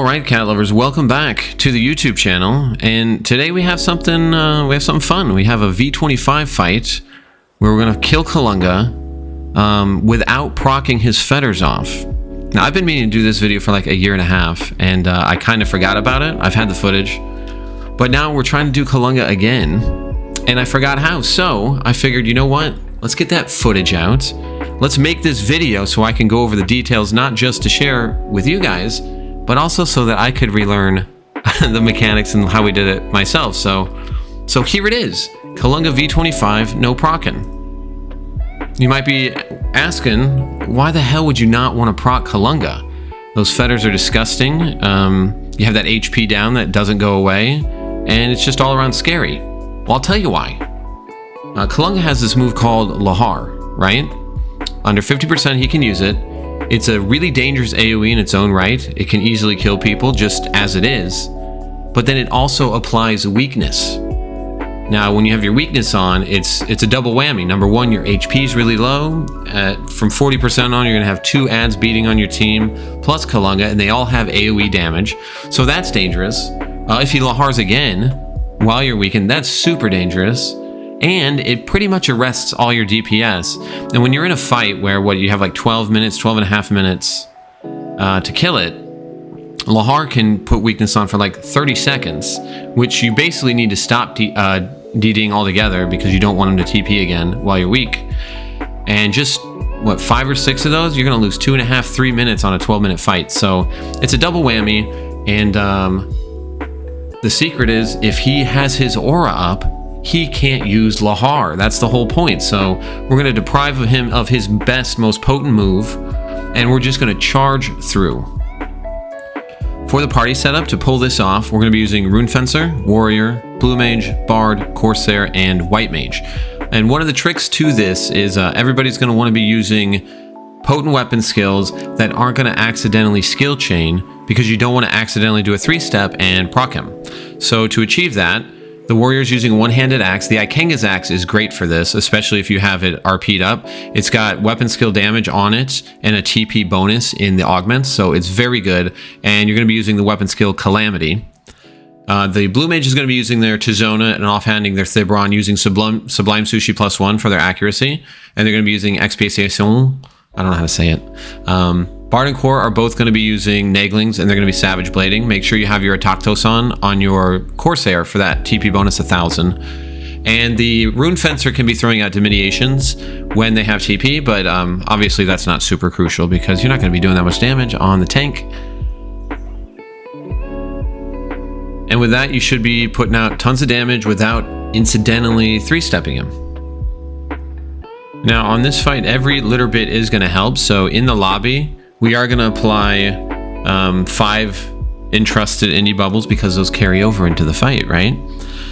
Alright, cat lovers, welcome back to the YouTube channel, and today we have something fun. We have a V25 fight where we're gonna kill Kalunga without procking his feathers off. Now, I've been meaning to do this video for like a year and a half, and I kind of forgot about it. I've had the footage, but now we're trying to do Kalunga again, and I forgot how, so I figured, you know what? Let's get that footage out. Let's make this video so I can go over the details, not just to share with you guys, but also so that I could relearn the mechanics and how we did it myself. So here it is, Kalunga V25, no procking. You might be asking, why the hell would you not want to proc Kalunga? Those feathers are disgusting. You have that HP down that doesn't go away, and it's just all around scary. Well, I'll tell you why. Kalunga has this move called Lahar, right? Under 50% he can use it. It's a really dangerous AoE in its own right. It can easily kill people just as it is, but then it also applies weakness. Now, when you have your weakness on, it's a double whammy. Number one, your HP is really low. From 40% on, you're gonna have 2 ads beating on your team, plus Kalunga, and they all have AoE damage. So that's dangerous. If he Lahars again, while you're weakened, that's super dangerous. And it pretty much arrests all your DPS. And when you're in a fight where you have like 12 minutes, 12 and a half minutes to kill it, Lahar can put weakness on for like 30 seconds, which you basically need to stop DDing altogether because you don't want him to TP again while you're weak. And just, what, 5 or 6 of those, you're gonna lose 2.5, 3 minutes on a 12-minute fight. So it's a double whammy, and the secret is if he has his aura up, he can't use Lahar. That's the whole point. So we're going to deprive him of his best, most potent move, and we're just going to charge through. For the party setup, to pull this off, we're going to be using Rune Fencer, Warrior, Blue Mage, Bard, Corsair, and White Mage. And one of the tricks to this is everybody's going to want to be using potent weapon skills that aren't going to accidentally skill chain, because you don't want to accidentally do a 3-step and proc him. So to achieve that, the warrior's using a one-handed axe. The Ikenga's axe is great for this, especially if you have it RP'd up. It's got weapon skill damage on it and a TP bonus in the augments, so it's very good. And you're going to be using the weapon skill Calamity. The Blue Mage is going to be using their Tizona and offhanding their Thibron, using Sublime Sushi +1 for their accuracy. And they're going to be using Expiation. I don't know how to say it. Bard and Core are both going to be using Naglings, and they're going to be Savage Blading. Make sure you have your Ataktos on your Corsair for that TP bonus 1000. And the Rune Fencer can be throwing out Diminutions when they have TP, but obviously that's not super crucial because you're not going to be doing that much damage on the tank. And with that, you should be putting out tons of damage without incidentally 3-stepping him. Now, on this fight, every little bit is going to help. So in the lobby, we are going to apply 5 entrusted indie bubbles because those carry over into the fight, right?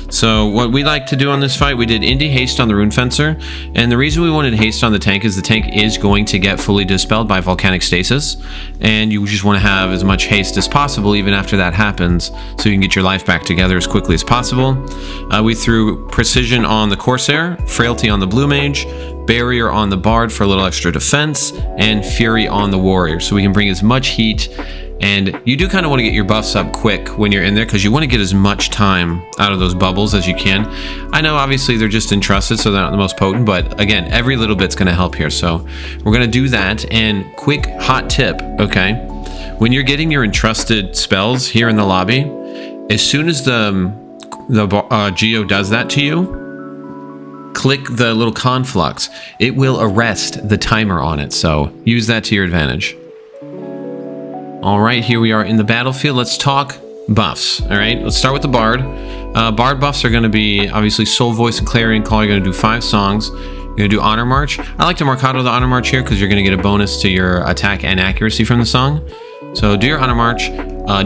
So what we like to do on this fight, we did indie haste on the Rune Fencer, and the reason we wanted haste on the tank is the tank is going to get fully dispelled by volcanic stasis, and you just want to have as much haste as possible even after that happens, so you can get your life back together as quickly as possible. We threw precision on the Corsair, frailty on the Blue Mage, barrier on the Bard for a little extra defense, and fury on the Warrior, so we can bring as much heat. And you do kind of want to get your buffs up quick when you're in there because you want to get as much time out of those bubbles as you can. I know obviously they're just entrusted, so they're not the most potent, but again, every little bit's going to help here. So we're going to do that. And quick hot tip, okay? When you're getting your entrusted spells here in the lobby, as soon as the Geo does that to you, click the little conflux. It will arrest the timer on it, so use that to your advantage. All right, here we are in the battlefield. Let's talk buffs. All right, let's start with the Bard. Bard buffs are going to be obviously Soul Voice and Clarion Call. You're going to do 5 songs. You're going to do Honor March. I like to Mercado the Honor March here because you're going to get a bonus to your attack and accuracy from the song. So do your Honor March.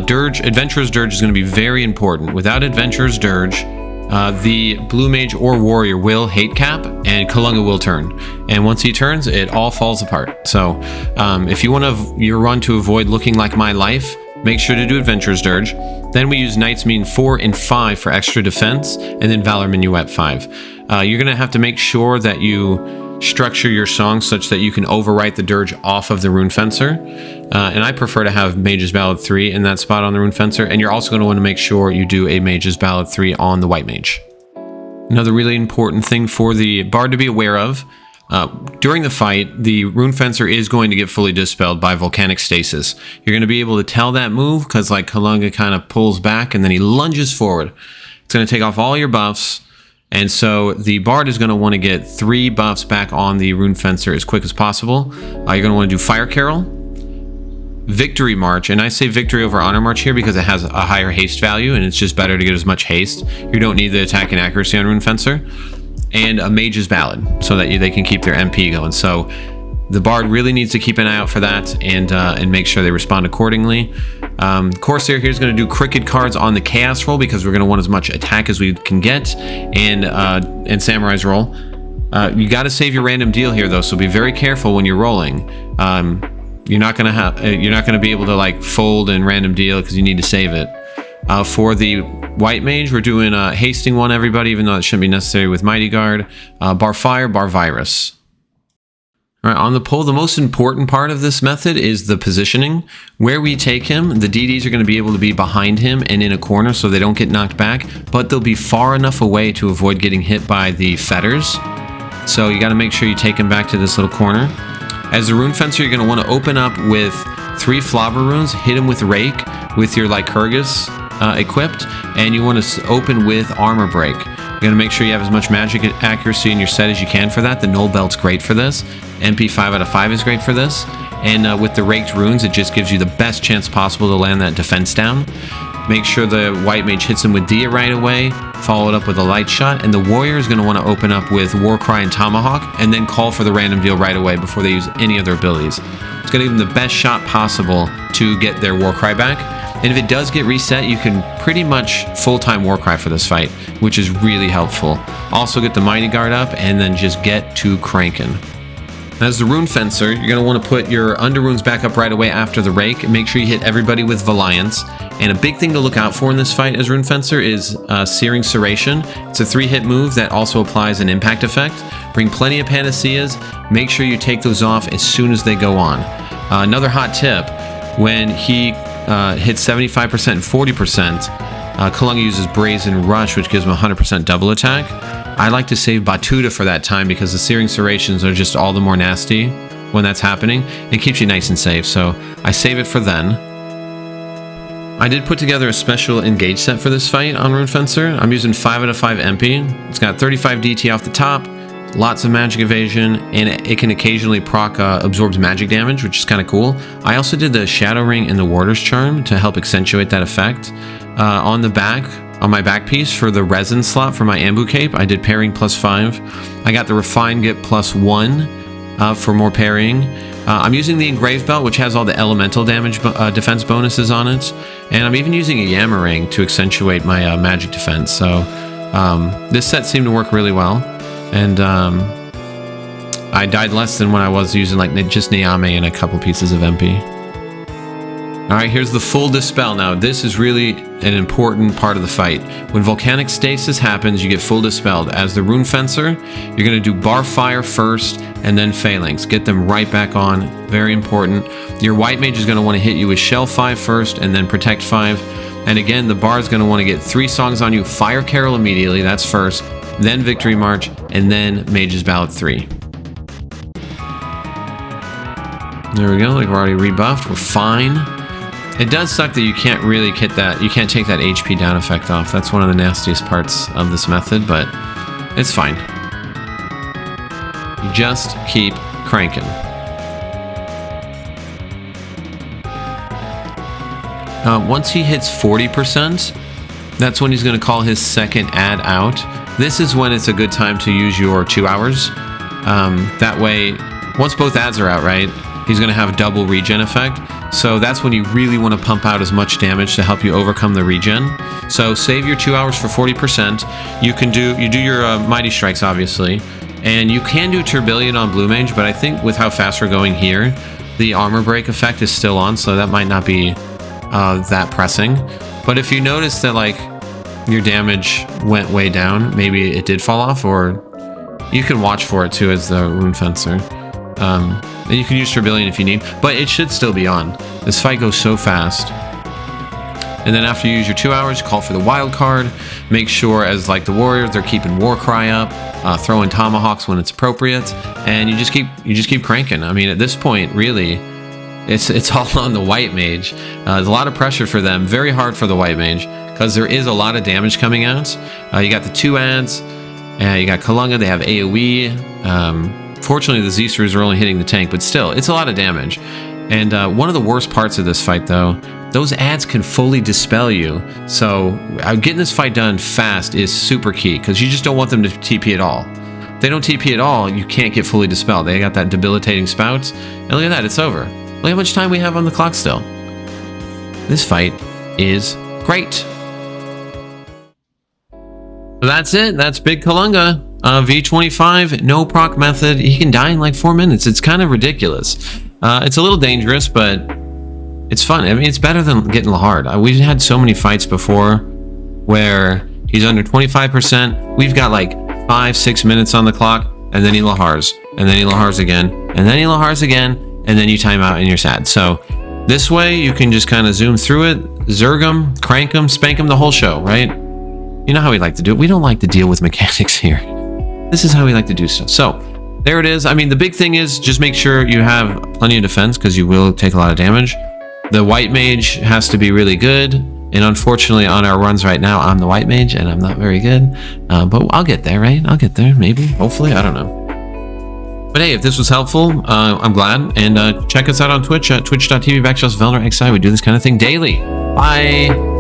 Dirge, Adventurer's Dirge is going to be very important. Without Adventurer's Dirge, the Blue Mage or Warrior will hate cap, and Kalunga will turn. And once he turns, it all falls apart. So if you want your run to avoid looking like my life, make sure to do Adventurer's Dirge. Then we use Knight's Mean 4 and 5 for extra defense, and then Valor Minuet 5. You're going to have to make sure that you structure your song such that you can overwrite the dirge off of the Rune Fencer. And I prefer to have Mage's Ballad 3 in that spot on the Rune Fencer. And you're also going to want to make sure you do a Mage's Ballad 3 on the White Mage. Another really important thing for the Bard to be aware of, during the fight, the Rune Fencer is going to get fully dispelled by Volcanic Stasis. You're going to be able to tell that move because like Kalunga kind of pulls back and then he lunges forward. It's going to take off all your buffs. And so the Bard is going to want to get 3 buffs back on the Rune Fencer as quick as possible. You're going to want to do Fire Carol, Victory March, and I say Victory over Honor March here because it has a higher haste value and it's just better to get as much haste. You don't need the attack and accuracy on Rune Fencer. And a Mage's Ballad so that they can keep their MP going. So the Bard really needs to keep an eye out for that and make sure they respond accordingly. Corsair here is going to do Crooked cards on the Chaos roll because we're going to want as much attack as we can get, and Samurai's roll. You got to save your random deal here though, so be very careful when you're rolling. You're not going to be able to like fold and random deal because you need to save it. For the White Mage, we're doing a hasting one, everybody, even though it shouldn't be necessary with Mighty Guard. Bar Fire, Bar Virus. All right, on the pull, the most important part of this method is the positioning. Where we take him, the DDs are going to be able to be behind him and in a corner so they don't get knocked back, but they'll be far enough away to avoid getting hit by the fetters. So you got to make sure you take him back to this little corner. As the Rune Fencer, you're going to want to open up with 3 Flobber Runes, hit him with Rake, with your Lycurgus equipped, and you want to open with Armor Break. You're going to make sure you have as much magic accuracy in your set as you can for that. The Null Belt's great for this. MP 5 out of 5 is great for this. And with the Raked Runes, it just gives you the best chance possible to land that defense down. Make sure the White Mage hits him with Dia right away, follow it up with a Light Shot, and the Warrior is going to want to open up with Warcry and Tomahawk, and then call for the random deal right away before they use any other abilities. It's going to give them the best shot possible to get their Warcry back. And if it does get reset, you can pretty much full-time Warcry for this fight, which is really helpful. Also get the Mighty Guard up, and then just get to cranking. As the Rune Fencer, you're going to want to put your Under Runes back up right away after the Rake. Make sure you hit everybody with Valiance. And a big thing to look out for in this fight as Rune Fencer is Searing Serration. It's a 3-hit move that also applies an impact effect. Bring plenty of Panaceas. Make sure you take those off as soon as they go on. Another hot tip, when he hits 75% and 40%, Kalunga uses Brazen Rush, which gives him 100% double attack. I like to save Batuta for that time because the Searing Serrations are just all the more nasty when that's happening. It keeps you nice and safe, so I save it for then. I did put together a special engage set for this fight on Rune Fencer. I'm using 5 out of 5 MP. It's got 35 DT off the top, lots of magic evasion, and it can occasionally proc absorbs magic damage, which is kind of cool. I also did the Shadow Ring and the Warder's Charm to help accentuate that effect. On the back, on my back piece for the resin slot for my Ambu Cape, I did parrying +5. I got the Refine Get +1 for more parrying. I'm using the Engraved Belt, which has all the elemental damage defense bonuses on it. And I'm even using a Yammering to accentuate my magic defense. So this set seemed to work really well. And I died less than when I was using like just Niame and a couple pieces of MP. Alright, here's the full Dispel now. This is really an important part of the fight. When Volcanic Stasis happens, you get full Dispelled. As the Rune Fencer, you're going to do Bar Fire first, and then Phalanx. Get them right back on. Very important. Your White Mage is going to want to hit you with Shell 5 first, and then Protect 5. And again, the Bard is going to want to get 3 songs on you. Fire Carol immediately, that's first. Then Victory March, and then Mage's Ballad 3. There we go, like we're already rebuffed. We're fine. It does suck that you can't really get that, you can't take that HP down effect off. That's one of the nastiest parts of this method, but it's fine. You just keep cranking. Once he hits 40%, that's when he's going to call his second add out. This is when it's a good time to use your 2 hours. That way, once both adds are out, right, he's going to have double regen effect. So that's when you really want to pump out as much damage to help you overcome the regen. So save your 2 hours for 40%. You do your Mighty Strikes, obviously. And you can do Turbillion on Blue Mage, but I think with how fast we're going here, the Armor Break effect is still on, so that might not be that pressing. But if you notice that like your damage went way down, maybe it did fall off, or You can watch for it too as the Rune Fencer. And you can use Turbillion if you need, but it should still be on. This fight goes so fast. And then after you use your 2 hours, call for the wild card. Make sure, as like the warriors, they're keeping War Cry up, throwing tomahawks when it's appropriate, and you just keep cranking. I mean, at this point, really, it's all on the white mage. There's a lot of pressure for them. Very hard for the white mage because there is a lot of damage coming out. You got the 2 ads, you got Kalunga. They have AOE. Fortunately, the Z-Sters are only hitting the tank, but still, it's a lot of damage. And one of the worst parts of this fight, though, those ads can fully dispel you. So getting this fight done fast is super key because you just don't want them to TP at all. If they don't TP at all, you can't get fully dispelled. They got that debilitating spout. And look at that, it's over. Look how much time we have on the clock still. This fight is great. So that's it. That's Big Kalunga. V25, no proc method. He can die in like 4 minutes. It's kind of ridiculous. It's a little dangerous, but it's fun. I mean, it's better than getting Lahar. We've had so many fights before where he's under 25%. We've got like 5-6 minutes on the clock, and then he Lahars, and then he Lahars again, and then he Lahars again, and then you time out and you're sad. So this way, you can just kind of zoom through it, zerg him, crank him, spank him the whole show, right? You know how we like to do it. We don't like to deal with mechanics here. This is how we like to do stuff. So there it is. I mean, the big thing is just make sure you have plenty of defense because you will take a lot of damage. The white mage has to be really good. And unfortunately, on our runs right now, I'm the white mage and I'm not very good. But I'll get there, right? I'll get there, maybe, hopefully. I don't know. But hey, if this was helpful, I'm glad. And check us out on Twitch at twitch.tv/VelnerXI. We do this kind of thing daily. Bye.